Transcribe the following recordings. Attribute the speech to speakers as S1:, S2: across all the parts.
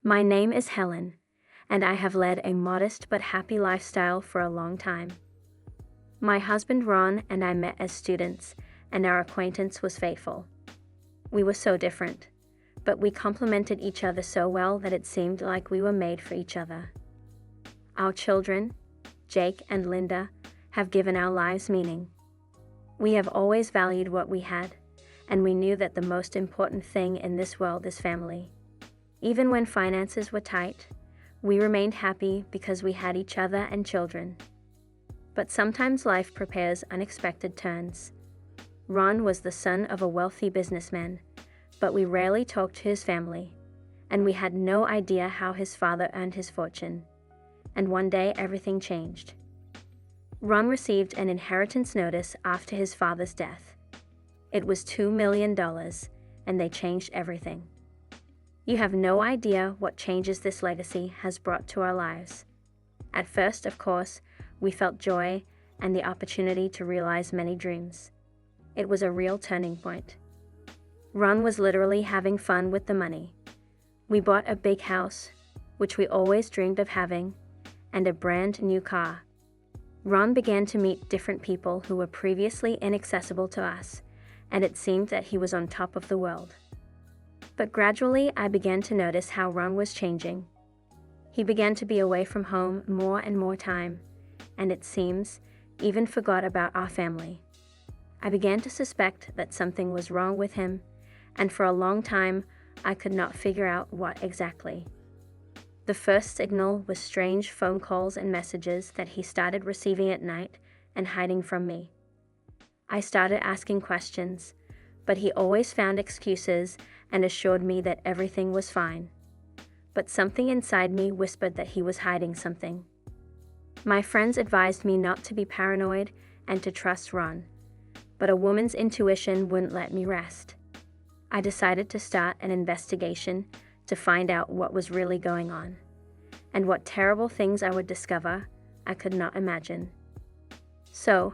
S1: My name is Helen, and I have led a modest but happy lifestyle for a long time. My husband Ron and I met as students, and our acquaintance was fateful. We were so different, but we complemented each other so well that it seemed like we were made for each other. Our children, Jake and Linda, have given our lives meaning. We have always valued what we had, and we knew that the most important thing in this world is family. Even when finances were tight, we remained happy because we had each other and children. But sometimes life prepares unexpected turns. Ron was the son of a wealthy businessman, but we rarely talked to his family, and we had no idea how his father earned his fortune. And one day everything changed. Ron received an inheritance notice after his father's death. It was $2 million, and they changed everything. You have no idea what changes this legacy has brought to our lives. At first, of course, we felt joy and the opportunity to realize many dreams. It was a real turning point. Ron was literally having fun with the money. We bought a big house, which we always dreamed of having, and a brand new car. Ron began to meet different people who were previously inaccessible to us, and it seemed that he was on top of the world. But gradually I began to notice how Ron was changing. He began to be away from home more and more time, and it seems, even forgot about our family. I began to suspect that something was wrong with him, and for a long time I could not figure out what exactly. The first signal was strange phone calls and messages that he started receiving at night and hiding from me. I started asking questions, but he always found excuses and assured me that everything was fine. But something inside me whispered that he was hiding something. My friends advised me not to be paranoid and to trust Ron, but a woman's intuition wouldn't let me rest. I decided to start an investigation to find out what was really going on, and what terrible things I would discover I could not imagine. So,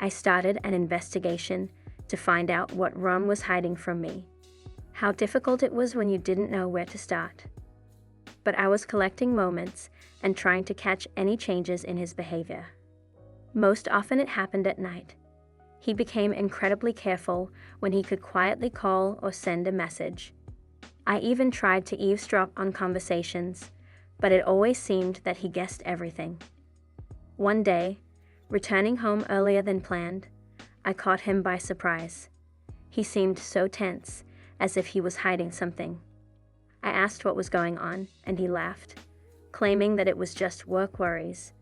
S1: I started an investigation to find out what Ron was hiding from me. How difficult it was when you didn't know where to start. But I was collecting moments and trying to catch any changes in his behavior. Most often it happened at night. He became incredibly careful when he could quietly call or send a message. I even tried to eavesdrop on conversations, but it always seemed that he guessed everything. One day, returning home earlier than planned, I caught him by surprise. He seemed so tense, as if he was hiding something. I asked what was going on, and he laughed, claiming that it was just work worries,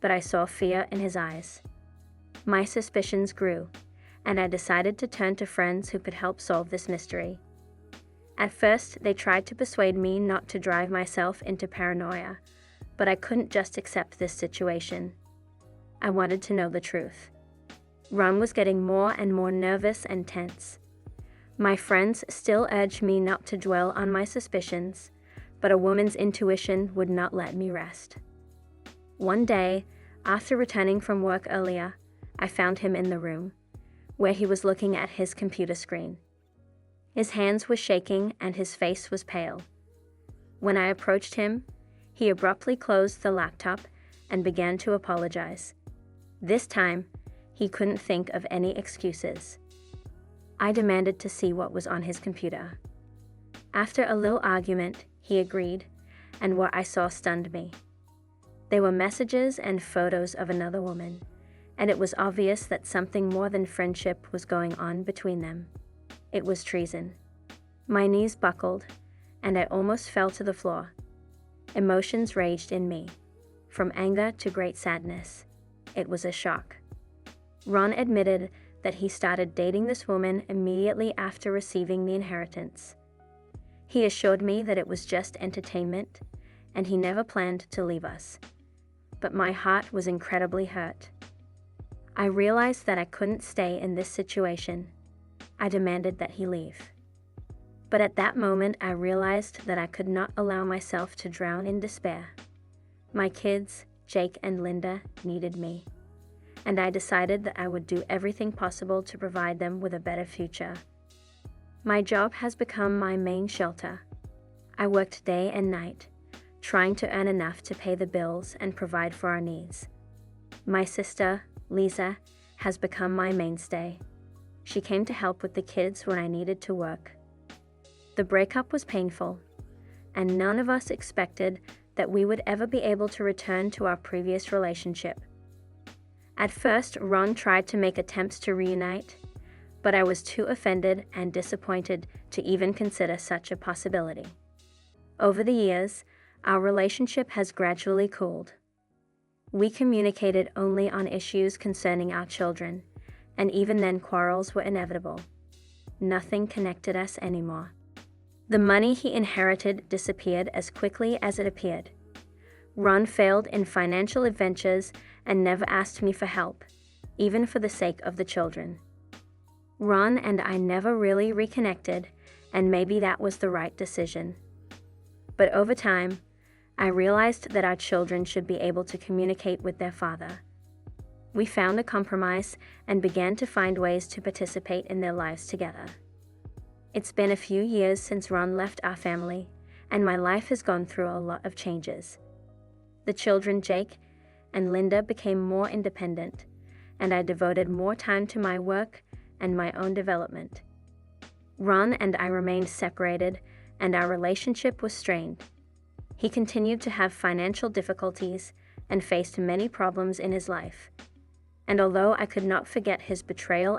S1: but I saw fear in his eyes. My suspicions grew, and I decided to turn to friends who could help solve this mystery. At first, they tried to persuade me not to drive myself into paranoia, but I couldn't just accept this situation. I wanted to know the truth. Ron was getting more and more nervous and tense. My friends still urged me not to dwell on my suspicions, but a woman's intuition would not let me rest. One day, after returning from work earlier, I found him in the room, where he was looking at his computer screen. His hands were shaking and his face was pale. When I approached him, he abruptly closed the laptop and began to apologize. This time, he couldn't think of any excuses. I demanded to see what was on his computer. After a little argument, he agreed, and what I saw stunned me. They were messages and photos of another woman, and it was obvious that something more than friendship was going on between them. It was treason. My knees buckled, and I almost fell to the floor. Emotions raged in me, from anger to great sadness. It was a shock. Ron admitted that he started dating this woman immediately after receiving the inheritance. He assured me that it was just entertainment, and he never planned to leave us. But my heart was incredibly hurt. I realized that I couldn't stay in this situation. I demanded that he leave. But at that moment, I realized that I could not allow myself to drown in despair. My kids, Jake and Linda, needed me, and I decided that I would do everything possible to provide them with a better future. My job has become my main shelter. I worked day and night, trying to earn enough to pay the bills and provide for our needs. My sister, Lisa, has become my mainstay. She came to help with the kids when I needed to work. The breakup was painful, and none of us expected that we would ever be able to return to our previous relationship. At first, Ron tried to make attempts to reunite, but I was too offended and disappointed to even consider such a possibility. Over the years, our relationship has gradually cooled. We communicated only on issues concerning our children, and even then quarrels were inevitable. Nothing connected us anymore. The money he inherited disappeared as quickly as it appeared. Ron failed in financial adventures and never asked me for help, even for the sake of the children. Ron and I never really reconnected, and maybe that was the right decision. But over time, I realized that our children should be able to communicate with their father. We found a compromise and began to find ways to participate in their lives together. It's been a few years since Ron left our family, and my life has gone through a lot of changes. The children, Jake and Linda, became more independent, and I devoted more time to my work and my own development. Ron and I remained separated, and our relationship was strained. He continued to have financial difficulties and faced many problems in his life. And although I could not forget his betrayal,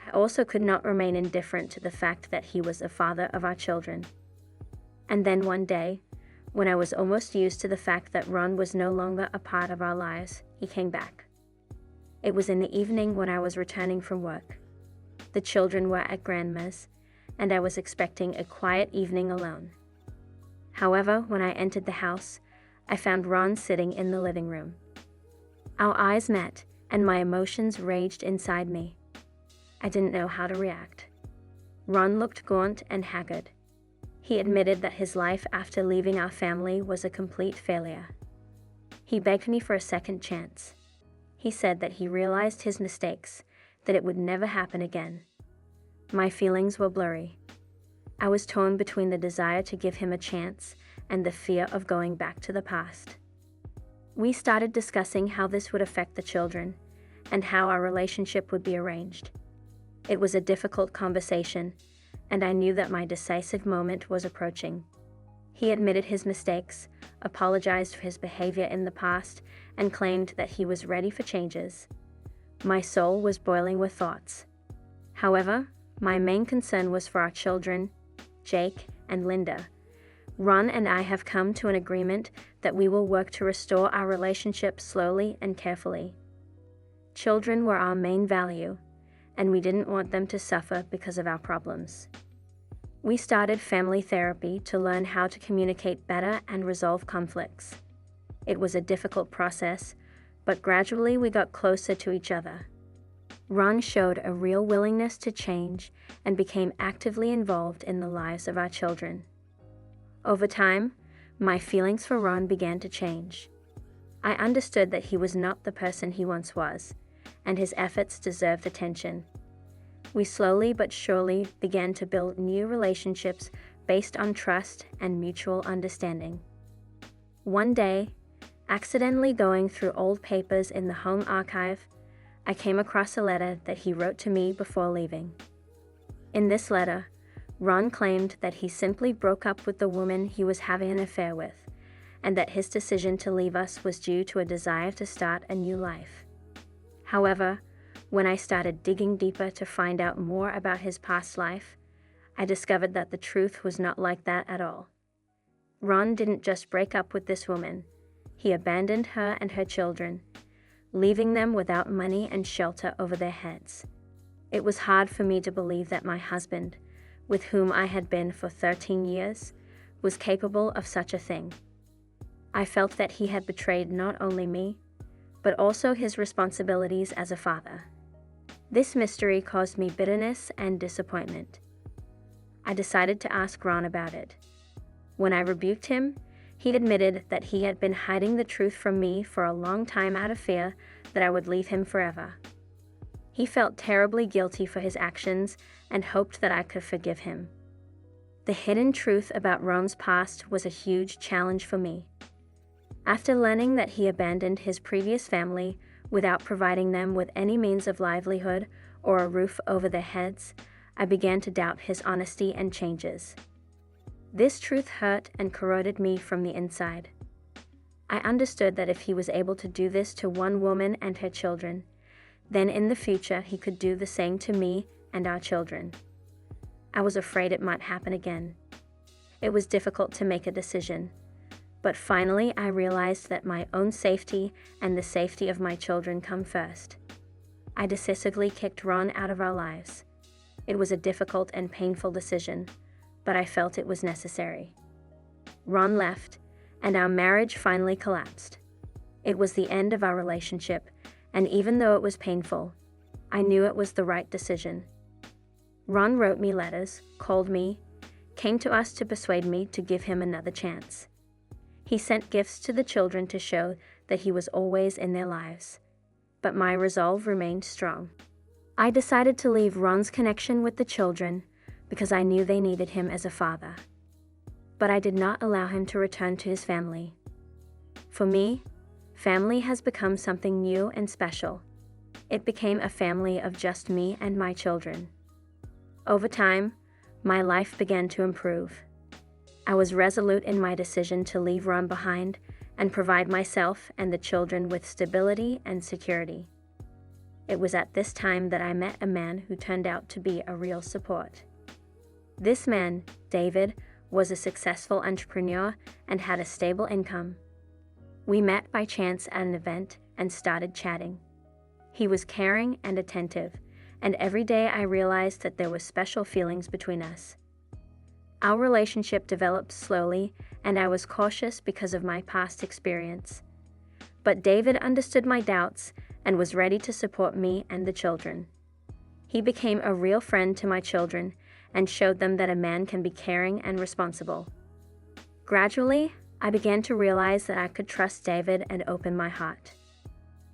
S1: I also could not remain indifferent to the fact that he was the father of our children. And then one day, when I was almost used to the fact that Ron was no longer a part of our lives, he came back. It was in the evening when I was returning from work. The children were at Grandma's, and I was expecting a quiet evening alone. However, when I entered the house, I found Ron sitting in the living room. Our eyes met, and my emotions raged inside me. I didn't know how to react. Ron looked gaunt and haggard. He admitted that his life after leaving our family was a complete failure. He begged me for a second chance. He said that he realized his mistakes, that it would never happen again. My feelings were blurry. I was torn between the desire to give him a chance and the fear of going back to the past. We started discussing how this would affect the children and how our relationship would be arranged. It was a difficult conversation, and I knew that my decisive moment was approaching. He admitted his mistakes, apologized for his behavior in the past, and claimed that he was ready for changes. My soul was boiling with thoughts. However, my main concern was for our children, Jake and Linda. Ron and I have come to an agreement that we will work to restore our relationship slowly and carefully. Children were our main value, and we didn't want them to suffer because of our problems. We started family therapy to learn how to communicate better and resolve conflicts. It was a difficult process, but gradually we got closer to each other. Ron showed a real willingness to change and became actively involved in the lives of our children. Over time, my feelings for Ron began to change. I understood that he was not the person he once was, and his efforts deserved attention. We slowly but surely began to build new relationships based on trust and mutual understanding. One day, accidentally going through old papers in the home archive, I came across a letter that he wrote to me before leaving. In this letter, Ron claimed that he simply broke up with the woman he was having an affair with, and that his decision to leave us was due to a desire to start a new life. However, when I started digging deeper to find out more about his past life, I discovered that the truth was not like that at all. Ron didn't just break up with this woman, he abandoned her and her children, leaving them without money and shelter over their heads. It was hard for me to believe that my husband, with whom I had been for 13 years, was capable of such a thing. I felt that he had betrayed not only me, but also his responsibilities as a father. This mystery caused me bitterness and disappointment. I decided to ask Ron about it. When I rebuked him, he admitted that he had been hiding the truth from me for a long time out of fear that I would leave him forever. He felt terribly guilty for his actions and hoped that I could forgive him. The hidden truth about Ron's past was a huge challenge for me. After learning that he abandoned his previous family without providing them with any means of livelihood or a roof over their heads, I began to doubt his honesty and changes. This truth hurt and corroded me from the inside. I understood that if he was able to do this to one woman and her children, then in the future he could do the same to me and our children. I was afraid it might happen again. It was difficult to make a decision, but finally I realized that my own safety and the safety of my children come first. I decisively kicked Ron out of our lives. It was a difficult and painful decision, but I felt it was necessary. Ron left, and our marriage finally collapsed. It was the end of our relationship, and even though it was painful, I knew it was the right decision. Ron wrote me letters, called me, came to us to persuade me to give him another chance. He sent gifts to the children to show that he was always in their lives. But my resolve remained strong. I decided to leave Ron's connection with the children because I knew they needed him as a father. But I did not allow him to return to his family. For me, family has become something new and special. It became a family of just me and my children. Over time, my life began to improve. I was resolute in my decision to leave Ron behind and provide myself and the children with stability and security. It was at this time that I met a man who turned out to be a real support. This man, David, was a successful entrepreneur and had a stable income. We met by chance at an event and started chatting. He was caring and attentive, and every day I realized that there were special feelings between us. Our relationship developed slowly, and I was cautious because of my past experience. But David understood my doubts and was ready to support me and the children. He became a real friend to my children and showed them that a man can be caring and responsible. Gradually, I began to realize that I could trust David and open my heart.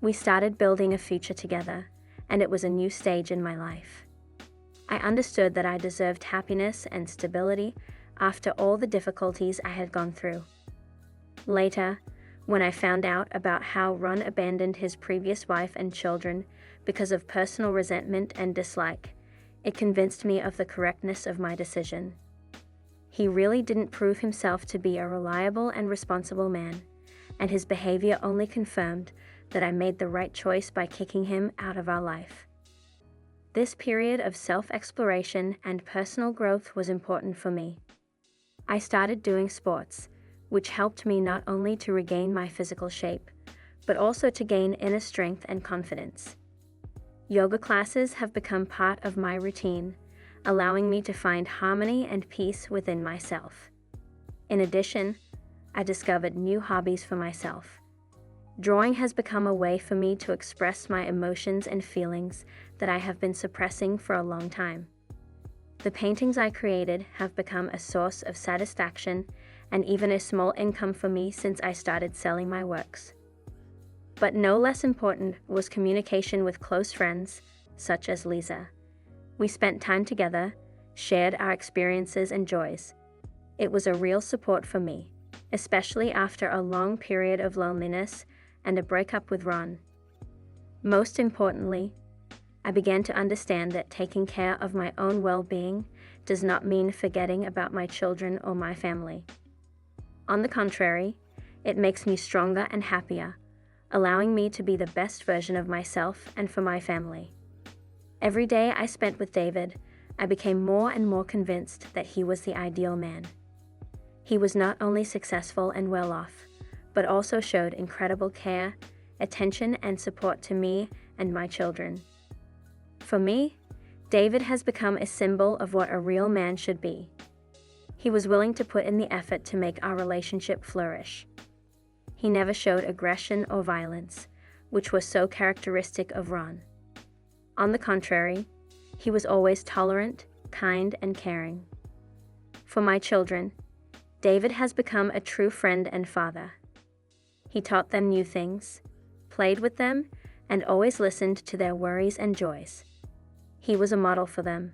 S1: We started building a future together, and it was a new stage in my life. I understood that I deserved happiness and stability after all the difficulties I had gone through. Later, when I found out about how Ron abandoned his previous wife and children because of personal resentment and dislike, it convinced me of the correctness of my decision. He really didn't prove himself to be a reliable and responsible man, and his behavior only confirmed that I made the right choice by kicking him out of our life. This period of self-exploration and personal growth was important for me. I started doing sports, which helped me not only to regain my physical shape, but also to gain inner strength and confidence. Yoga classes have become part of my routine, allowing me to find harmony and peace within myself. In addition, I discovered new hobbies for myself. Drawing has become a way for me to express my emotions and feelings that I have been suppressing for a long time. The paintings I created have become a source of satisfaction and even a small income for me since I started selling my works. But no less important was communication with close friends, such as Lisa. We spent time together, shared our experiences and joys. It was a real support for me, especially after a long period of loneliness and a breakup with Ron. Most importantly, I began to understand that taking care of my own well-being does not mean forgetting about my children or my family. On the contrary, it makes me stronger and happier, allowing me to be the best version of myself and for my family. Every day I spent with David, I became more and more convinced that he was the ideal man. He was not only successful and well off, but also showed incredible care, attention, and support to me and my children. For me, David has become a symbol of what a real man should be. He was willing to put in the effort to make our relationship flourish. He never showed aggression or violence, which was so characteristic of Ron. On the contrary, he was always tolerant, kind, and caring. For my children, David has become a true friend and father. He taught them new things, played with them, and always listened to their worries and joys. He was a model for them,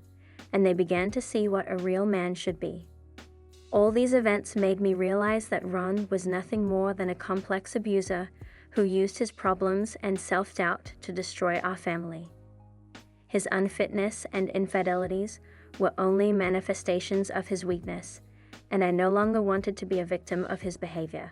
S1: and they began to see what a real man should be. All these events made me realize that Ron was nothing more than a complex abuser who used his problems and self-doubt to destroy our family. His unfitness and infidelities were only manifestations of his weakness, and I no longer wanted to be a victim of his behavior.